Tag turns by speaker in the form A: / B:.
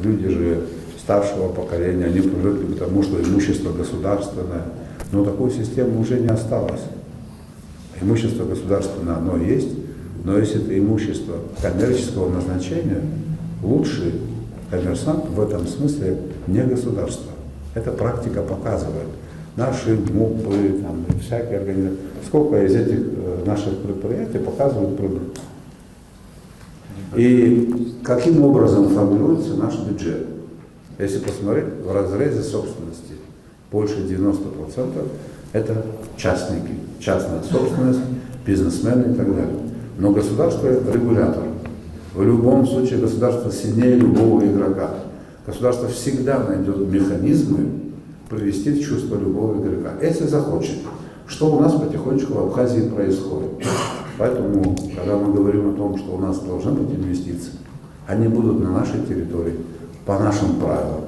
A: люди же старшего поколения, они привыкли к тому, что имущество государственное. Но такой системы уже не осталось. Имущество государственное, оно есть, но если это имущество коммерческого назначения, лучший коммерсант в этом смысле не государство. Это практика показывает. Наши МУПы, там, всякие организации, сколько из этих наших предприятий показывают прибыль. И каким образом формируется наш бюджет? Если посмотреть в разрезе собственности, больше 90% это частники, частная собственность, бизнесмены и так далее. Но государство – регулятор. В любом случае государство сильнее любого игрока. Государство всегда найдет механизмы привести в чувство любого игрока, если захочет. Что у нас потихонечку в Абхазии происходит. Поэтому, когда мы говорим о том, что у нас должны быть инвестиции, они будут на нашей территории, по нашим правилам.